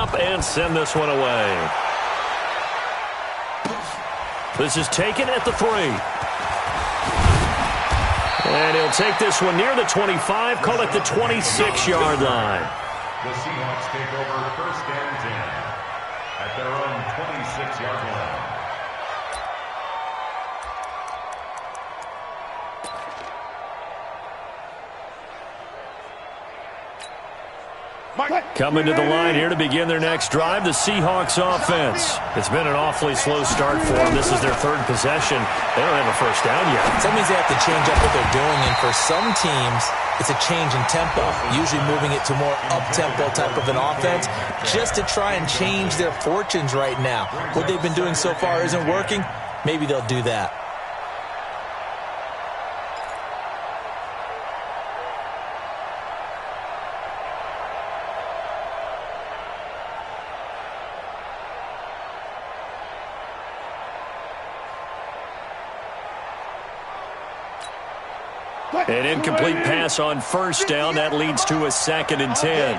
up and send this one away. This is taken at the 3. And he'll take this one near the 25, call it the 26-yard line. The Seahawks take over 1st and 10 at their own 26-yard line. Coming to the line here to begin their next drive, the Seahawks offense. It's been an awfully slow start for them. This is their 3rd possession. They don't have a first down yet. That means they have to change up what they're doing, and for some teams, it's a change in tempo, usually moving it to more up-tempo type of an offense just to try and change their fortunes right now. What they've been doing so far isn't working. Maybe they'll do that. An incomplete pass on 1st down. That leads to a 2nd and 10.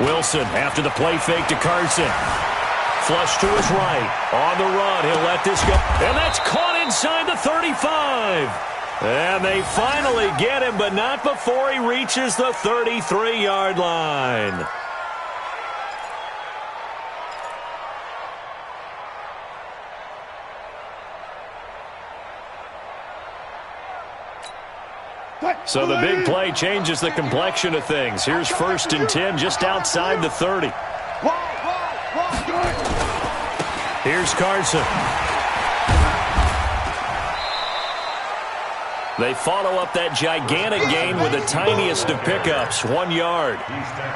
Wilson after the play fake to Carson. Flush to his right. On the run. He'll let this go. And that's caught inside the 35. And they finally get him, but not before he reaches the 33-yard line. So the big play changes the complexion of things. Here's 1st and 10 just outside the 30. Here's Carson. They follow up that gigantic gain with the tiniest of pickups, 1 yard.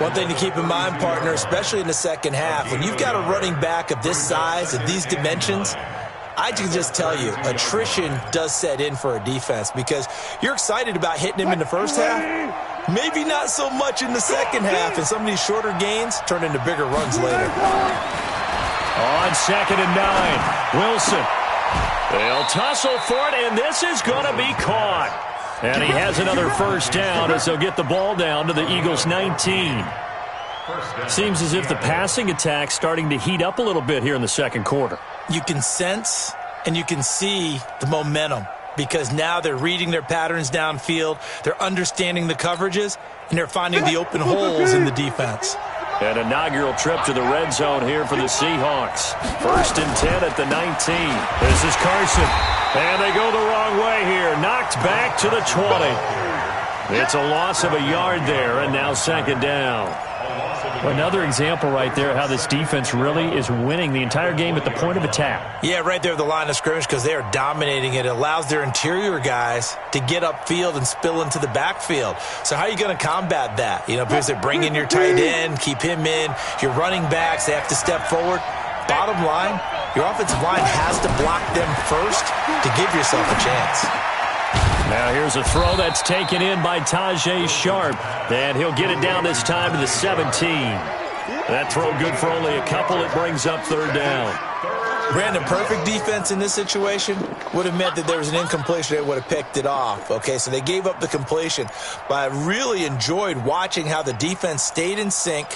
One thing to keep in mind, partner, especially in the second half, when you've got a running back of this size, of these dimensions, I can just tell you, attrition does set in for a defense because you're excited about hitting him in the first half. Maybe not so much in the second half, and some of these shorter gains turn into bigger runs later. On 2nd and 9, Wilson. They'll tussle for it, and this is going to be caught. And he has another first down as they'll get the ball down to the Eagles' 19. Seems as if the passing attack's starting to heat up a little bit here in the second quarter. You can sense and you can see the momentum because now they're reading their patterns downfield, they're understanding the coverages, and they're finding the open holes in the defense. An inaugural trip to the red zone here for the Seahawks. 1st and 10 at the 19. This is Carson. And they go the wrong way here. Knocked back to the 20. It's a loss of a yard there, and now 2nd down. Another example right there how this defense really is winning the entire game at the point of attack. Yeah, right there at the line of scrimmage because they are dominating it. It allows their interior guys to get upfield and spill into the backfield. So how are you going to combat that? You know, because they bring in your tight end, keep him in. Your running backs, they have to step forward. Bottom line, your offensive line has to block them first to give yourself a chance. Now here's a throw that's taken in by Tajay Sharp. And he'll get it down this time to the 17. That throw good for only a couple. It brings up 3rd down. Brandon, perfect defense in this situation would have meant that there was an incompletion. They would have picked it off. Okay, so they gave up the completion. But I really enjoyed watching how the defense stayed in sync,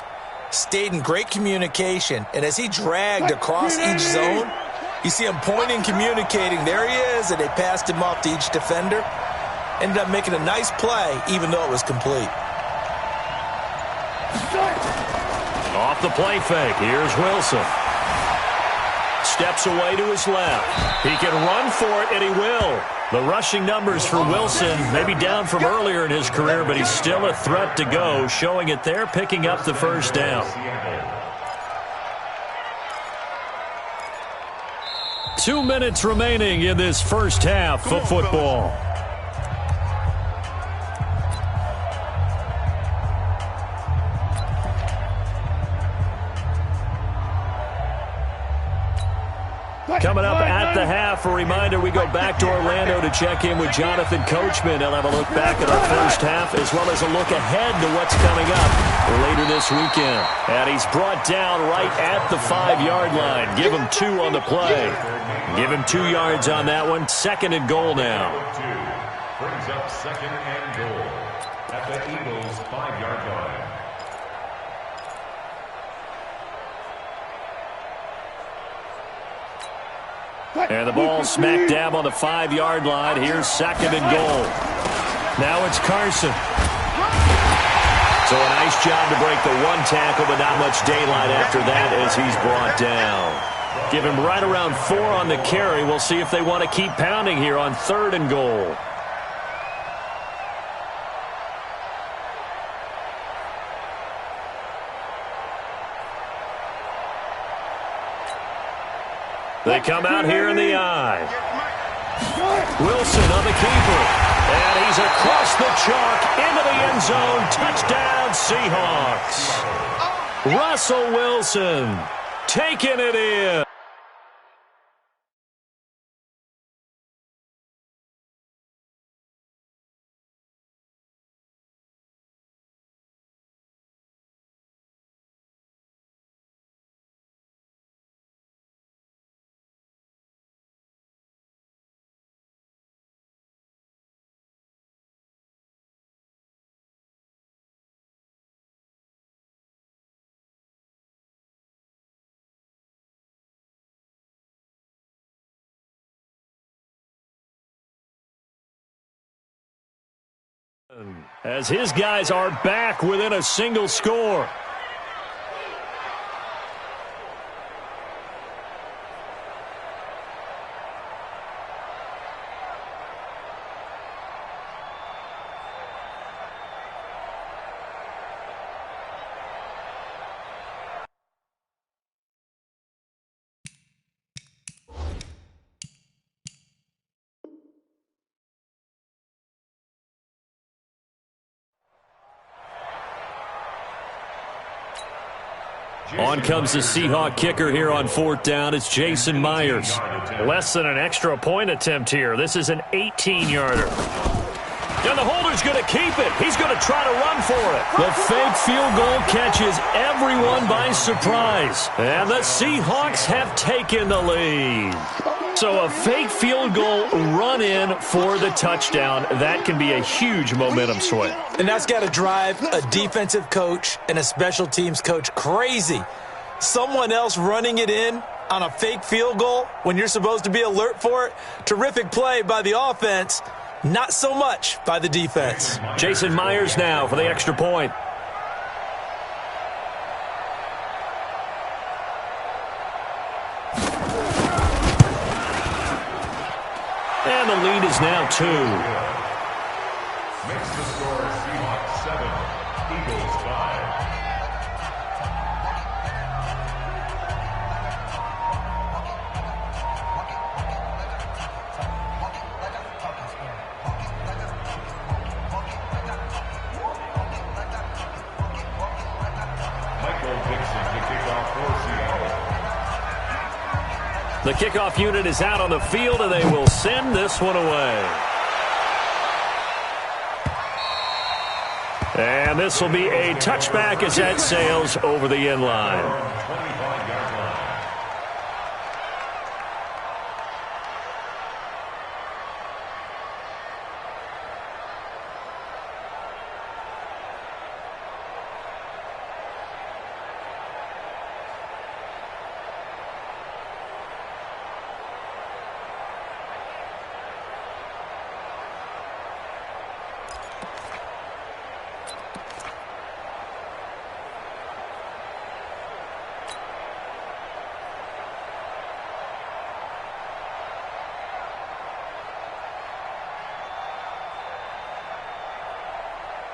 stayed in great communication. And as he dragged across each zone, you see him pointing, communicating. There he is, and they passed him off to each defender. Ended up making a nice play, even though it was complete. Off the play fake, here's Wilson. Steps away to his left. He can run for it, and he will. The rushing numbers for Wilson maybe down from earlier in his career, but he's still a threat to go, showing it there, picking up the first down. 2 minutes remaining in this first half of football. Coming up at the half, a reminder, we go back to Orlando to check in with Jonathan Coachman. He'll have a look back at our first half as well as a look ahead to what's coming up later this weekend. And he's brought down right at the 5-yard line. Give him 2 on the play. Give him 2 yards on that one. 2nd and goal now. Brings up 2nd and goal at the Eagles' 5-yard line. And the ball smack dab on the 5-yard line. Here's 2nd and goal. Now it's Carson. So a nice job to break the 1 tackle, but not much daylight after that as he's brought down. Give him right around 4 on the carry. We'll see if they want to keep pounding here on 3rd and goal. They come out here in the I. Wilson on the keeper. And he's across the chalk into the end zone. Touchdown, Seahawks. Russell Wilson taking it in. As his guys are back within a single score. On comes the Seahawk kicker here on 4th down. It's Jason Myers. Less than an extra point attempt here. This is an 18-yarder. And the holder's going to keep it. He's going to try to run for it. The fake field goal catches everyone by surprise. And the Seahawks have taken the lead. So a fake field goal run in for the touchdown. That can be a huge momentum swing. And that's got to drive a defensive coach and a special teams coach crazy. Someone else running it in on a fake field goal when you're supposed to be alert for it. Terrific play by the offense. Not so much by the defense. Jason Myers now for the extra point. And the lead is now 2. Makes the score Seahawks 7, Eagles 5. The kickoff unit is out on the field, and they will send this one away. And this will be a touchback as that sails over the end line.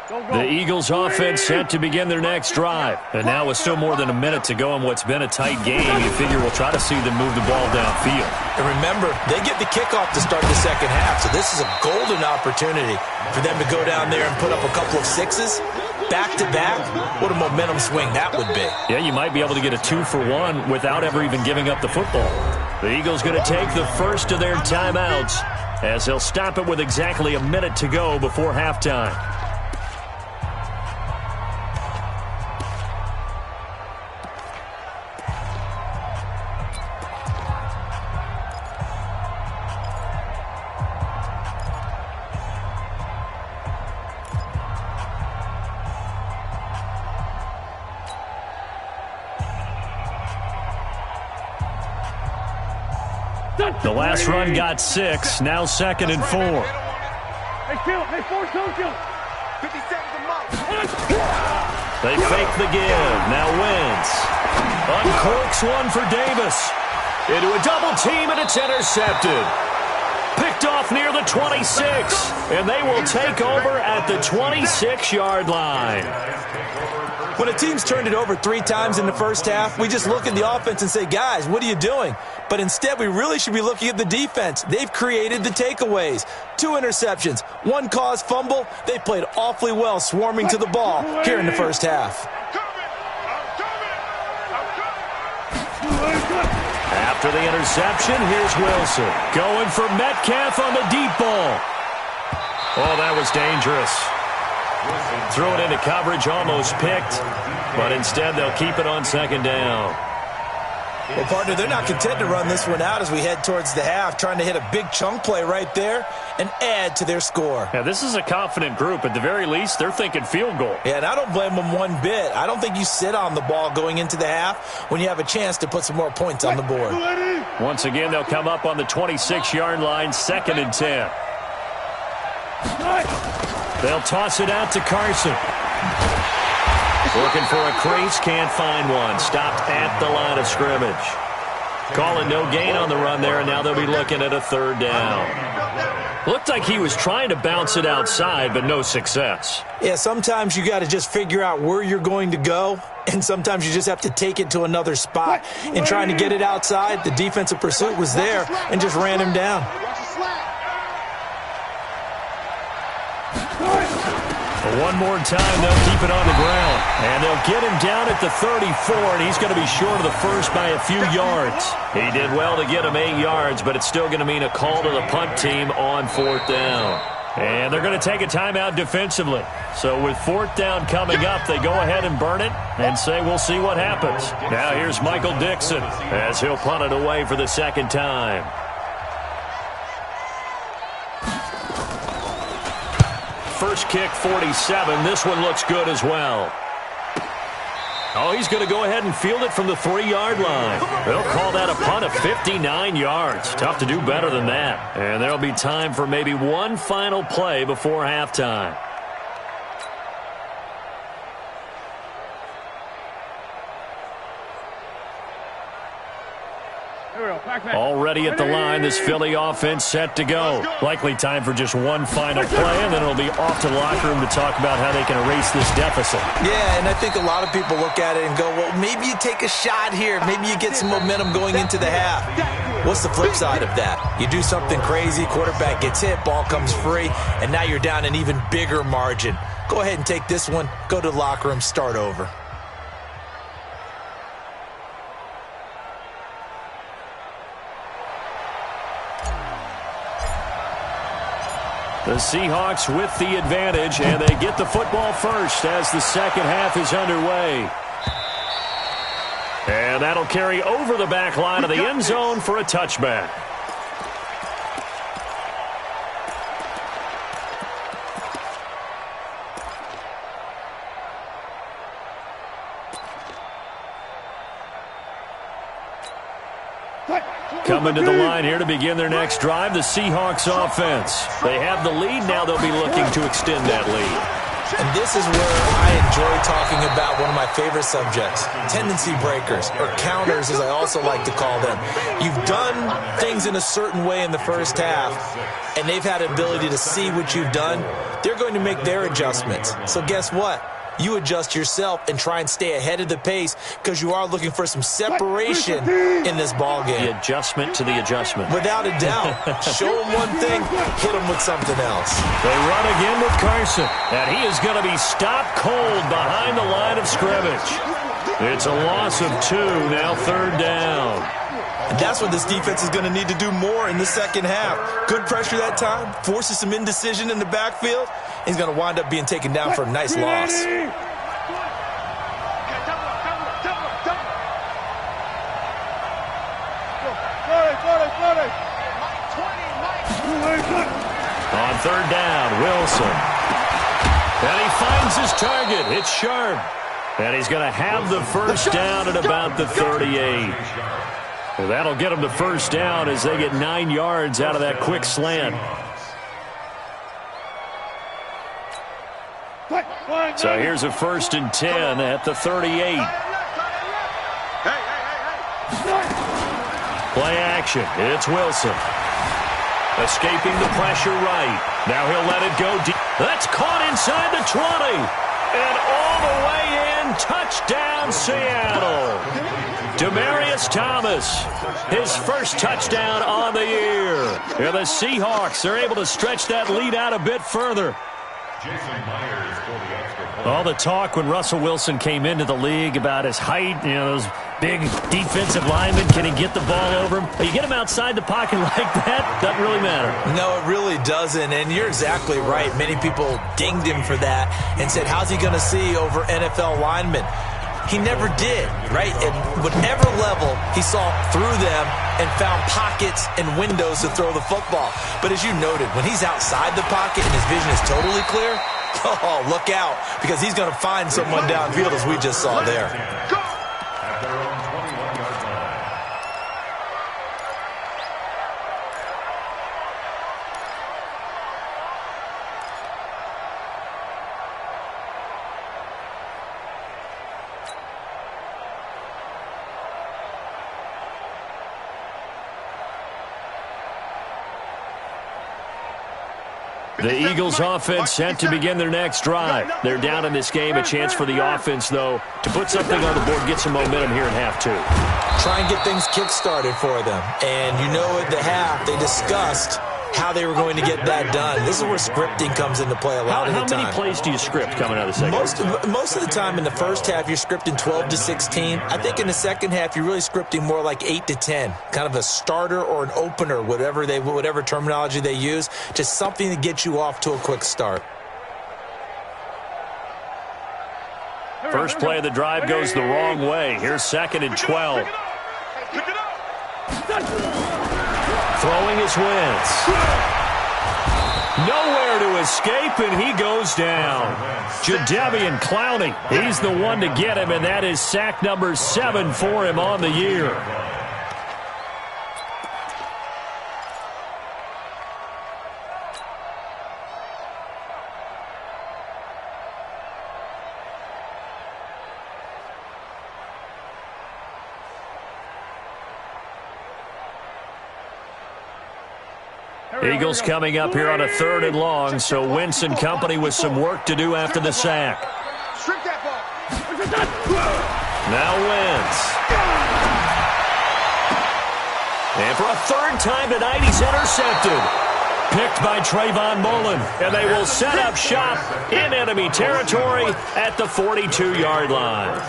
The Eagles offense set to begin their next drive. And now with still more than a minute to go in what's been a tight game, you figure we'll try to see them move the ball downfield. And remember, they get the kickoff to start the second half, so this is a golden opportunity for them to go down there and put up a couple of sixes. Back-to-back, what a momentum swing that would be. Yeah, you might be able to get a 2-for-1 without ever even giving up the football. The Eagles going to take the first of their timeouts as they'll stop it with exactly a minute to go before halftime. The last run got 6. Now 2nd and 4. Hey, force him. 50 seconds a month. They fake the give. Now Wentz uncorks one for Davis. Into a double team, and it's intercepted. Picked off near the 26. And they will take over at the 26-yard line. When a team's turned it over 3 times in the first half, we just look at the offense and say, guys, what are you doing? But instead, we really should be looking at the defense. They've created the takeaways. 2 interceptions, 1 caused fumble. They played awfully well swarming to the ball here in the first half. After the interception, here's Wilson. Going for Metcalf on the deep ball. Oh, that was dangerous. Threw it into coverage, almost picked, but instead they'll keep it on 2nd down. Well, partner, they're not content to run this one out as we head towards the half, trying to hit a big chunk play right there and add to their score. Yeah, this is a confident group. At the very least, they're thinking field goal. Yeah, and I don't blame them one bit. I don't think you sit on the ball going into the half when you have a chance to put some more points on the board. Once again, they'll come up on the 26-yard line, 2nd and 10. They'll toss it out to Carson. Looking for a crease, can't find one. Stopped at the line of scrimmage. Calling no gain on the run there, and now they'll be looking at a 3rd down. Looked like he was trying to bounce it outside, but no success. Yeah, sometimes you got to just figure out where you're going to go, and sometimes you just have to take it to another spot. In trying to get it outside, the defensive pursuit was there and just ran him down. One more time, they'll keep it on the ground. And they'll get him down at the 34, and he's going to be short of the first by a few yards. He did well to get him 8 yards, but it's still going to mean a call to the punt team on 4th down. And they're going to take a timeout defensively. So with 4th down coming up, they go ahead and burn it and say we'll see what happens. Now here's Michael Dixon as he'll punt it away for the 2nd time. First kick, 47. This one looks good as well. Oh, he's going to go ahead and field it from the 3-yard line. They'll call that a punt of 59 yards. Tough to do better than that. And there'll be time for maybe one final play before halftime. Already at the line, this Philly offense set to go. Likely time for just one final play, and then it'll be off to the locker room to talk about how they can erase this deficit. Yeah, and I think a lot of people look at it and go, well, maybe you take a shot here. Maybe you get some momentum going into the half. What's the flip side of that? You do something crazy, quarterback gets hit, ball comes free, and now you're down an even bigger margin. Go ahead and take this one, go to the locker room, start over. The Seahawks with the advantage, and they get the football first as the 2nd half is underway. And that'll carry over the back line of the end zone for a touchback. Coming to the line here to begin their next drive, the Seahawks offense. They have the lead. Now they'll be looking to extend that lead. And this is where I enjoy talking about one of my favorite subjects, tendency breakers, or counters as I also like to call them. You've done things in a certain way in the first half, and they've had an ability to see what you've done. They're going to make their adjustments. So guess what? You adjust yourself and try and stay ahead of the pace because you are looking for some separation in this ball game. The adjustment to the adjustment. Without a doubt. Show them one thing, hit them with something else. They run again with Carson, and he is going to be stopped cold behind the line of scrimmage. It's a loss of 2, now 3rd down. And that's what this defense is going to need to do more in the second half. Good pressure that time, forces some indecision in the backfield. He's going to wind up being taken down for a nice loss. On 3rd down, Wilson. And he finds his target. It's Sharp. And he's going to have the first down at about the 38. Well, that'll get them to first down as they get 9 yards out of that quick slant. So here's a 1st and 10 at the 38. Play action. It's Wilson. Escaping the pressure right. Now he'll let it go deep. That's caught inside the 20. And all the way in. Touchdown, Seattle. Demaryius Thomas, his first touchdown on the year. And the Seahawks are able to stretch that lead out a bit further. All the talk when Russell Wilson came into the league about his height, those big defensive linemen, can he get the ball over him? You get him outside the pocket like that, doesn't really matter. No, it really doesn't, and you're exactly right. Many people dinged him for that and said, how's he going to see over NFL linemen? He never did, right? At whatever level, he saw through them and found pockets and windows to throw the football. But as you noted, when he's outside the pocket and his vision is totally clear, oh, look out, because he's going to find someone downfield, as we just saw there. At their own 21-yard line. The Eagles offense set to begin their next drive. They're down in this game. A chance for the offense, though, to put something on the board, get some momentum here in half two. Try and get things kick-started for them. And at the half, they discussed how they were going to get that done. This is where scripting comes into play a lot of the time. How many plays do you script coming out of the second? Most of the time in the first half, you're scripting 12 to 16. I think in the second half, you're really scripting more like 8 to 10. Kind of a starter or an opener, whatever terminology they use. Just something to get you off to a quick start. First play of the drive goes the wrong way. Here's 2nd and 12. Throwing his Wentz. Nowhere to escape, and he goes down. Jadeveon Clowney, he's the one to get him, and that is sack number 7 for him on the year. Eagles coming up here on a 3rd and long, so Wentz and company with some work to do after the sack. Now Wentz. And for a 3rd time tonight, he's intercepted. Picked by Trayvon Mullen, and they will set up shop in enemy territory at the 42-yard line.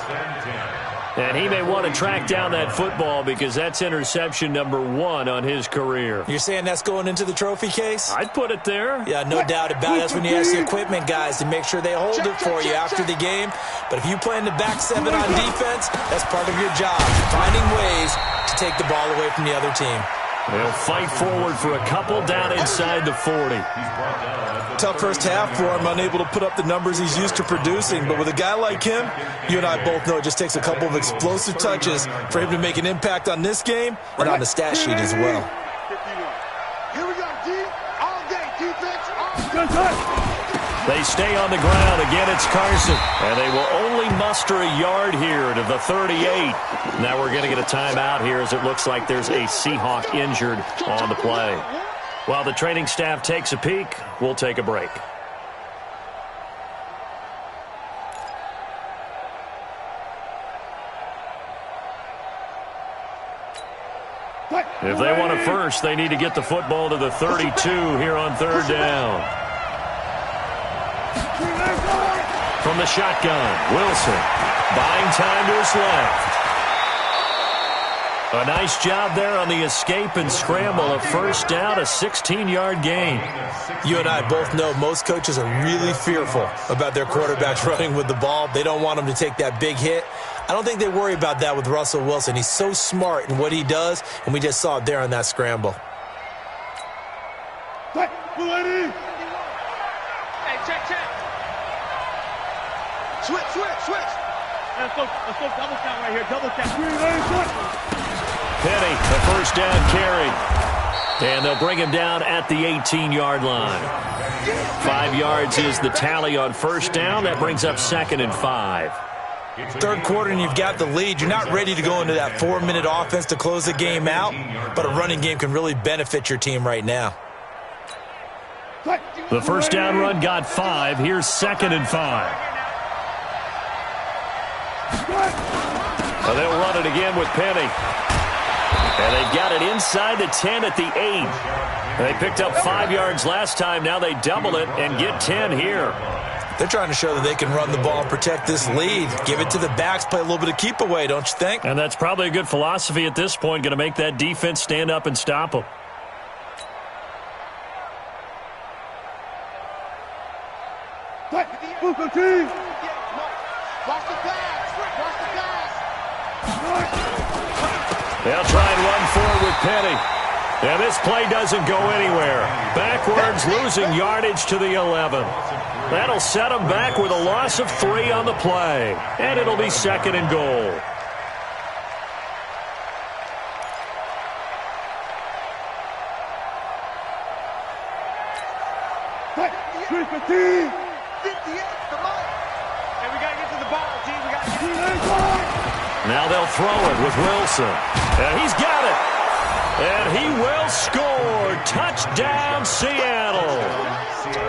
And he may want to track down that football because that's interception number 1 on his career. You're saying that's going into the trophy case? I'd put it there. Yeah, no doubt about it. That's when you ask the equipment guys to make sure they hold it for you after the game. But if you play in the back 7 on defense, that's part of your job, finding ways to take the ball away from the other team. They'll fight forward for a couple down inside the 40. Tough first half for him, unable to put up the numbers he's used to producing. But with a guy like him, you and I both know it just takes a couple of explosive touches for him to make an impact on this game and on the stat sheet as well. Here we go, D. All day, defense. All day. They stay on the ground. Again, it's Carson. And they will only muster a yard here to the 38. Now we're going to get a timeout here as it looks like there's a Seahawk injured on the play. While the training staff takes a peek, we'll take a break. If they want it first, they need to get the football to the 32 here on 3rd down. From the shotgun, Wilson buying time to his left. A nice job there on the escape and scramble. A 1st down, a 16-yard gain. You and I both know most coaches are really fearful about their quarterbacks running with the ball. They don't want them to take that big hit. I don't think they worry about that with Russell Wilson. He's so smart in what he does, and we just saw it there on that scramble. Hey, check. Switch. Let's go double count right here. Double count. Penny, the first down carry. And they'll bring him down at the 18-yard line. 5 yards is the tally on first down. That brings up 2nd and 5. Third quarter and you've got the lead. You're not ready to go into that 4-minute offense to close the game out, but a running game can really benefit your team right now. The first down run got 5. Here's 2nd and 5. So they'll run it again with Penny. And they've got it inside the 10 at the 8. They picked up 5 yards last time. Now they double it and get 10 here. They're trying to show that they can run the ball and protect this lead. Give it to the backs, play a little bit of keep away, don't you think? And that's probably a good philosophy at this point, going to make that defense stand up and stop them. Move the team. Watch the pass. Watch the pass. They'll try and run forward with Penny. And this play doesn't go anywhere. Backwards, losing yardage to the 11. That'll set them back with a loss of 3 on the play. And it'll be 2nd and goal. Switch the team. 58, come on. And we got to get to the ball, team. We got to get to the ball. Now they'll throw it with Wilson. And he's got it. And he will score. Touchdown, Seattle.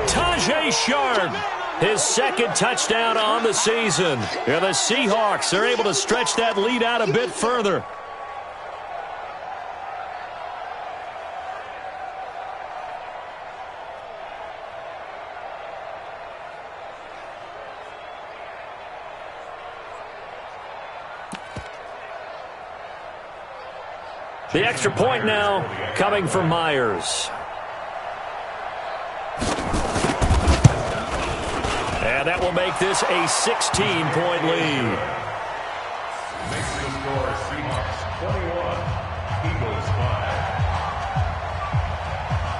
Tajay Sharp, his 2nd touchdown on the season. And the Seahawks are able to stretch that lead out a bit further. The extra point now coming from Myers. And that will make this a 16-point lead. Makes the score Seahawks 21, Eagles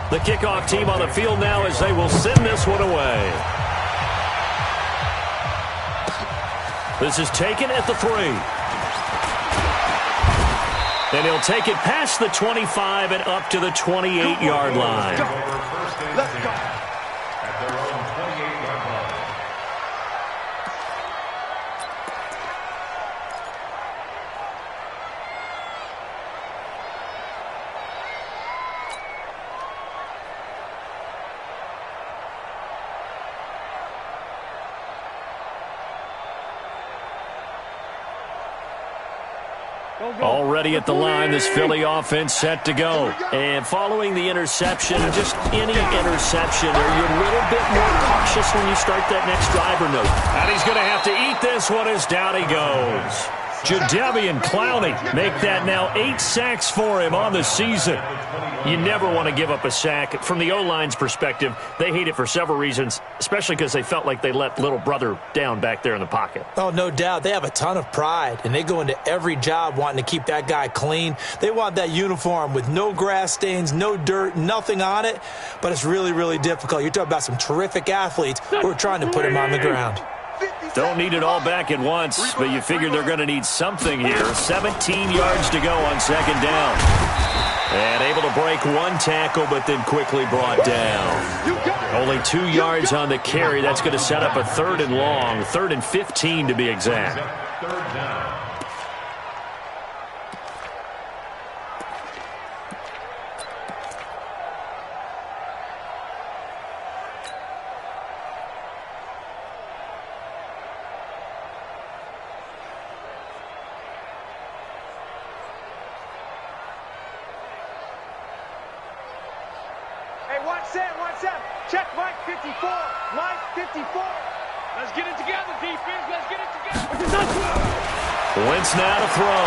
5. The kickoff team on the field now as they will send this one away. This is taken at the 3. And he'll take it past the 25 and up to the 28-yard line. Let's go. At their own 28-yard line. Already at the line, this Philly offense set to go. And following the interception, just any interception, are you a little bit more cautious when you start that next drive or no? And he's going to have to eat this one as down he goes. Jadeveon Clowney make that now 8 sacks for him on the season. You never want to give up a sack. From the O-line's perspective, they hate it for several reasons, especially because they felt like they let little brother down back there in the pocket. Oh, no doubt. They have a ton of pride, and they go into every job wanting to keep that guy clean. They want that uniform with no grass stains, no dirt, nothing on it, but it's really, really difficult. You're talking about some terrific athletes who are trying to put him on the ground. Don't need it all back at once, but you figure they're going to need something here. 17 yards to go on 2nd down. And able to break one tackle, but then quickly brought down. Only 2 yards on the carry. That's going to set up a 3rd and long, 3rd and 15 to be exact. 3rd down. Check Mike 54. Mike 54. Let's get it together, defense. Let's get it together. Wentz now to throw.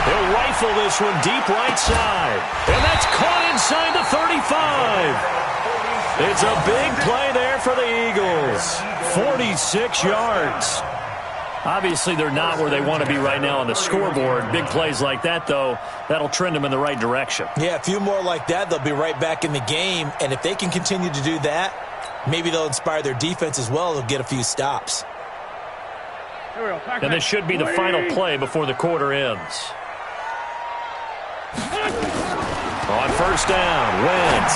He'll rifle this one deep right side. And that's caught inside the 35. It's a big play there for the Eagles. 46 yards. Obviously, they're not where they want to be right now on the scoreboard. Big plays like that, though, that'll trend them in the right direction. Yeah, a few more like that, they'll be right back in the game. And if they can continue to do that, maybe they'll inspire their defense as well. They'll get a few stops. And this should be the final play before the quarter ends. On first down, Wentz.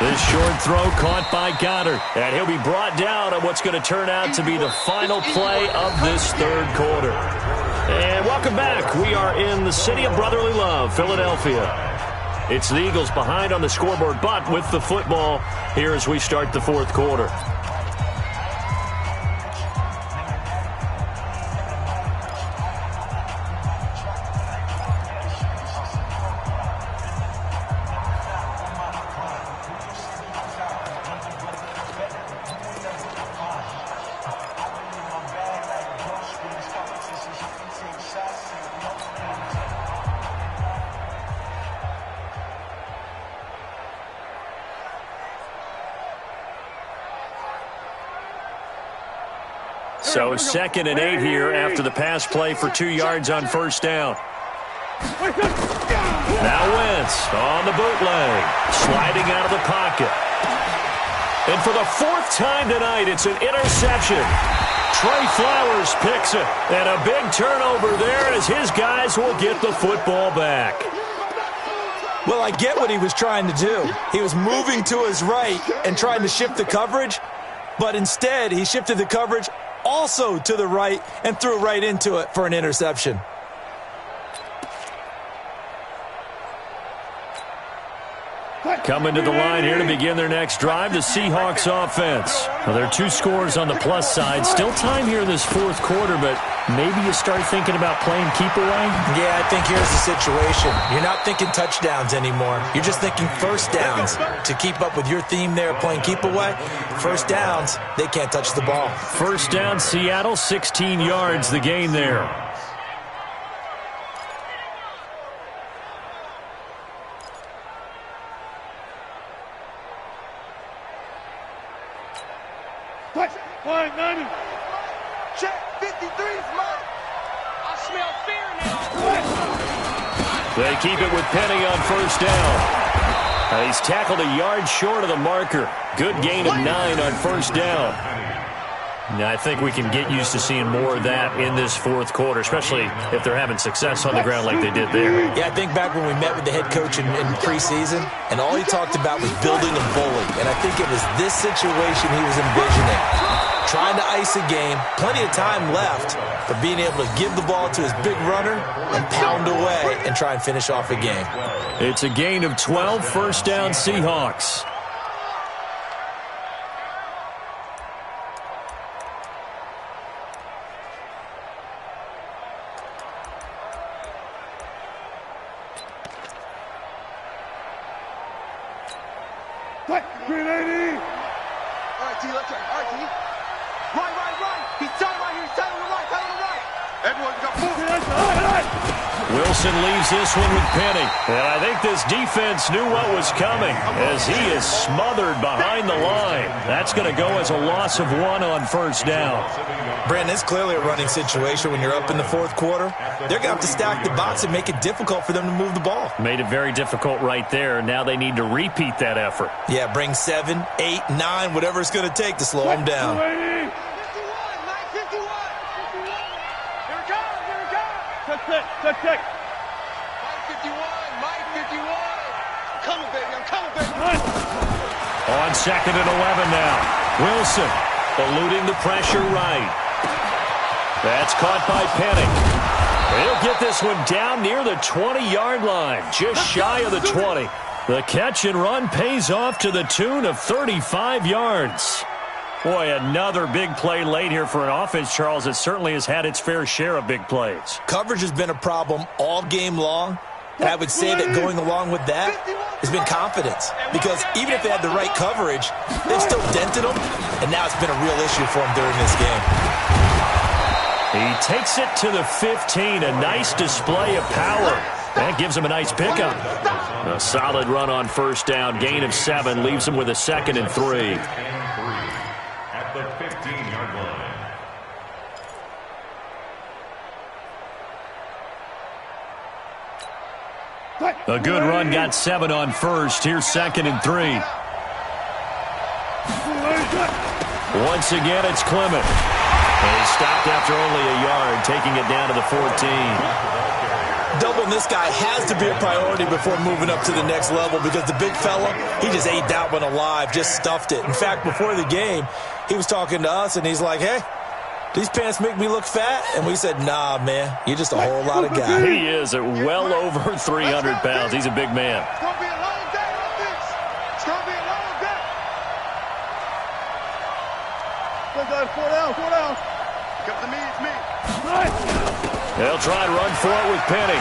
This short throw caught by Goddard. And he'll be brought down on what's going to turn out to be the final play of this third quarter. And welcome back. We are in the city of brotherly love, Philadelphia. It's the Eagles behind on the scoreboard, but with the football here as we start the fourth quarter. So 2nd and 8 here after the pass play for 2 yards on first down. Now Wentz on the bootleg, sliding out of the pocket. And for the 4th time tonight, it's an interception. Trey Flowers picks it, and a big turnover there as his guys will get the football back. Well, I get what he was trying to do. He was moving to his right and trying to shift the coverage, but instead he shifted the coverage also to the right and threw right into it for an interception. Coming to the line here to begin their next drive, the Seahawks offense. Well, there are 2 scores on the plus side. Still time here in this fourth quarter, but maybe you start thinking about playing keep away? Yeah, I think here's the situation. You're not thinking touchdowns anymore. You're just thinking first downs. To keep up with your theme there, playing keep away, first downs, they can't touch the ball. First down, Seattle, 16 yards, the gain there. Check, 53 is mine. I smell fear now. They keep it with Penny on first down. He's tackled a yard short of the marker. Good gain of 9 on first down. Now, I think we can get used to seeing more of that in this fourth quarter, especially if they're having success on the ground like they did there. Yeah, I think back when we met with the head coach in preseason, and all he talked about was building a bully. And I think it was this situation he was envisioning. Trying to ice a game, plenty of time left, but being able to give the ball to his big runner and pound away and try and finish off a game. It's a gain of 12, first down Seahawks. Green 80. All right, T, let's go. All right, T. Right. He's telling right here. He's telling to the right. Everyone got moved. Wilson leaves this one with Penny. And I think this defense knew what was coming as he is smothered behind the line. That's going to go as a loss of 1 on first down. Brandon, it's clearly a running situation when you're up in the fourth quarter. They're going to have to stack the box and make it difficult for them to move the ball. Made it very difficult right there. Now they need to repeat that effort. Yeah, bring 7, 8, 9, whatever it's going to take to slow them down. 51, 951. Here it comes. Touch check. Mike 51. I'm coming, baby. On 2nd and 11 now. Wilson eluding the pressure right. That's caught by Penny. He'll get this one down near the 20-yard line, just shy of the 20. The catch and run pays off to the tune of 35 yards. Boy, another big play late here for an offense, Charles, that certainly has had its fair share of big plays. Coverage has been a problem all game long, and I would say that going along with that has been confidence. Because even if they had the right coverage, they've still dented them, and now it's been a real issue for them during this game. He takes it to the 15, a nice display of power. That gives him a nice pickup. A solid run on first down, gain of 7, leaves him with a 2nd and 3. At the 15-yard line. A good run, got 7 on first. Here's 2nd and 3. Once again, it's Clement. And he stopped after only a yard, taking it down to the 14. Doubling this guy has to be a priority before moving up to the next level because the big fella, he just ate that one alive, just stuffed it. In fact, before the game, he was talking to us, and he's like, hey, these pants make me look fat? And we said, nah, man, you're just a whole lot of guy. He is at well over 300 pounds. He's a big man. It's going to be a long day on this. It's going to be a long day. Good, guys. 4 down, 4 down. Come to me, it's me. They'll try and run for it with Penny.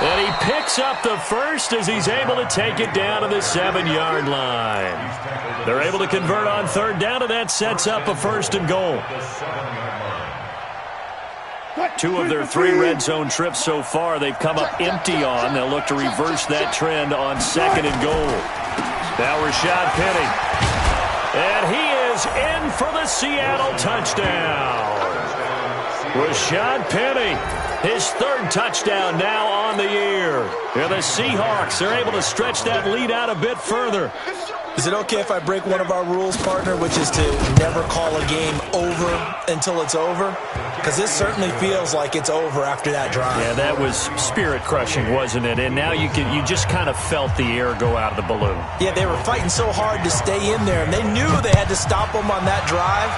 And he picks up the first as he's able to take it down to the 7-yard line. They're able to convert on third down, and that sets up a first and goal. 2 of their 3 red zone trips so far, they've come up empty on. They'll look to reverse that trend on second and goal. Now Rashad Penny. And he is in for the Seattle touchdown. Rashad Penny, his 3rd touchdown now on the year. And the Seahawks are able to stretch that lead out a bit further. Is it okay if I break one of our rules, partner, which is to never call a game over until it's over? Because this certainly feels like it's over after that drive. Yeah, that was spirit-crushing, wasn't it? And now you just kind of felt the air go out of the balloon. Yeah, they were fighting so hard to stay in there, and they knew they had to stop them on that drive.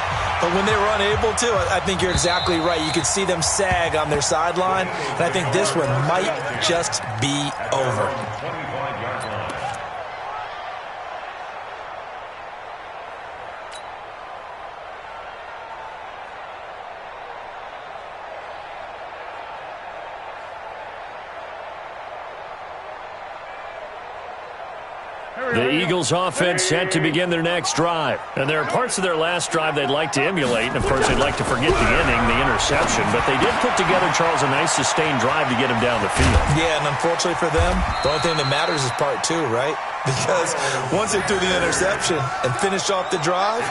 But when they were unable to, I think you're exactly right. You could see them sag on their sideline, and I think this one might just be over. The Eagles offense set to begin their next drive. And there are parts of their last drive they'd like to emulate. And, of course, they'd like to forget the inning, the interception. But they did put together, Charles, a nice sustained drive to get him down the field. Yeah, and unfortunately for them, the only thing that matters is part 2, right? Because once they threw the interception and finished off the drive,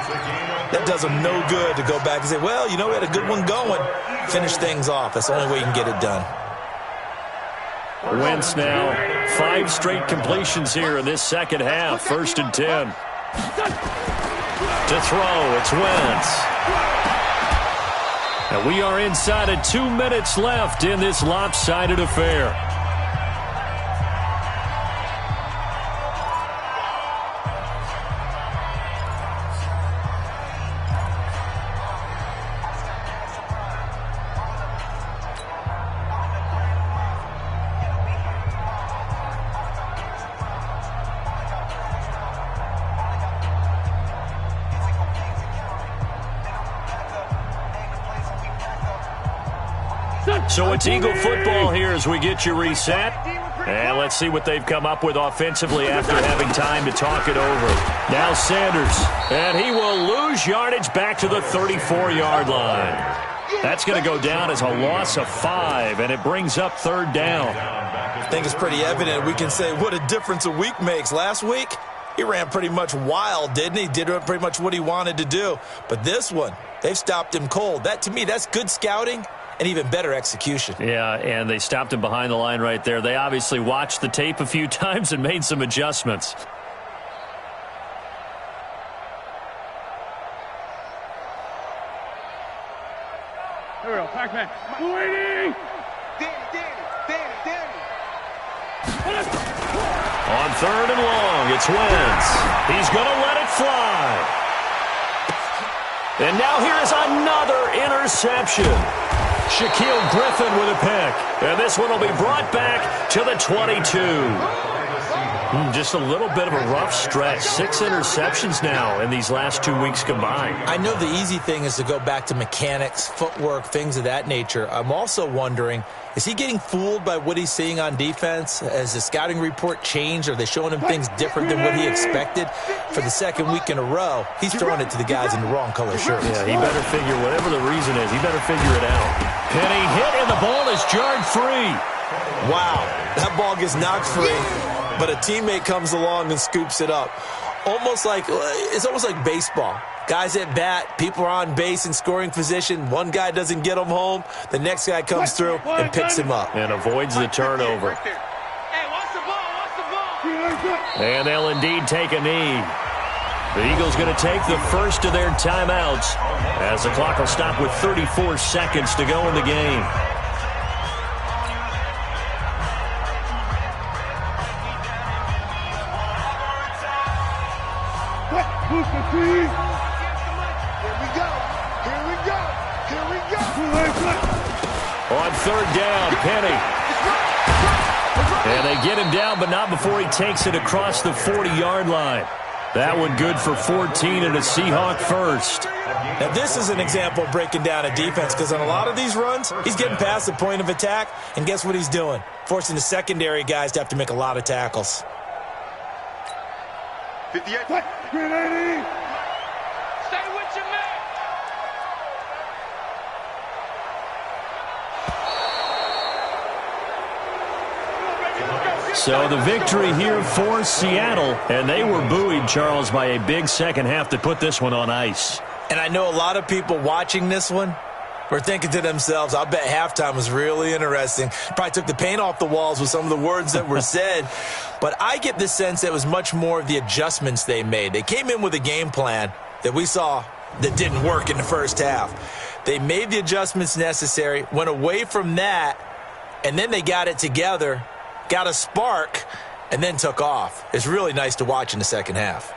that does them no good to go back and say, well, you know, we had a good one going. Finish things off. That's the only way you can get it done. Wentz now 5 straight completions here in this second half. 1st and 10. To throw, it's Wentz. And we are inside of 2 minutes left in this lopsided affair. So it's Eagle football here as we get you reset. And let's see what they've come up with offensively after having time to talk it over. Now Sanders. And he will lose yardage back to the 34-yard line. That's going to go down as a loss of 5, and it brings up 3rd down. I think it's pretty evident. We can say what a difference a week makes. Last week, he ran pretty much wild, didn't he? Did pretty much what he wanted to do. But this one, they've stopped him cold. That, to me, that's good scouting and even better execution. Yeah, and they stopped him behind the line right there. They obviously watched the tape a few times and made some adjustments. Here we go, Pac-Man. Waiting! Danny. On 3rd and long, it's Wentz. He's going to let it fly. And now here is another interception. Shaquille Griffin with a pick. And this one will be brought back to the 22. Just a little bit of a rough stretch. 6 interceptions now in these last 2 weeks combined. I know the easy thing is to go back to mechanics, footwork, things of that nature. I'm also wondering, is he getting fooled by what he's seeing on defense? Has the scouting report changed? Are they showing him things different than what he expected? For the 2nd week in a row, he's throwing it to the guys in the wrong color shirts. Yeah, he better figure, whatever the reason is, he better figure it out. Penny hit, and the ball is jarred free. Wow, that ball gets knocked free, but a teammate comes along and scoops it up. It's almost like baseball. Guys at bat, people are on base in scoring position. One guy doesn't get him home. The next guy comes through and picks him up. And avoids the turnover. Hey, watch the ball. And they'll indeed take a knee. The Eagles going to take the first of their timeouts as the clock will stop with 34 seconds to go in the game. Here we go. Here we go. Here we go. On third down, Penny. And they get him down, but not before he takes it across the 40-yard line. That one good for 14 and a Seahawk first. Now, this is an example of breaking down a defense because on a lot of these runs, he's getting past the point of attack, and guess what he's doing? Forcing the secondary guys to have to make a lot of tackles. 58. Stay with your man. So the victory here for Seattle, and they were buoyed, Charles, by a big second half to put this one on ice. And I know a lot of people watching this one were thinking to themselves, I'll bet halftime was really interesting. Probably took the paint off the walls with some of the words that were said. But I get the sense that it was much more of the adjustments they made. They came in with a game plan that we saw that didn't work in the first half. They made the adjustments necessary, went away from that, and then they got it together, got a spark, and then took off. It's really nice to watch in the second half.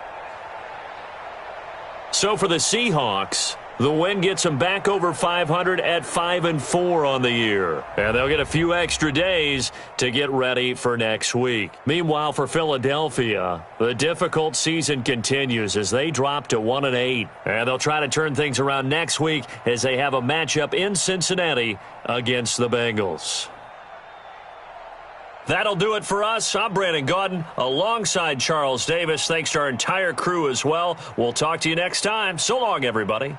So for the Seahawks, the win gets them back over 500 at 5-4 on the year. And they'll get a few extra days to get ready for next week. Meanwhile, for Philadelphia, the difficult season continues as they drop to 1-8. And they'll try to turn things around next week as they have a matchup in Cincinnati against the Bengals. That'll do it for us. I'm Brandon Gaudin alongside Charles Davis. Thanks to our entire crew as well. We'll talk to you next time. So long, everybody.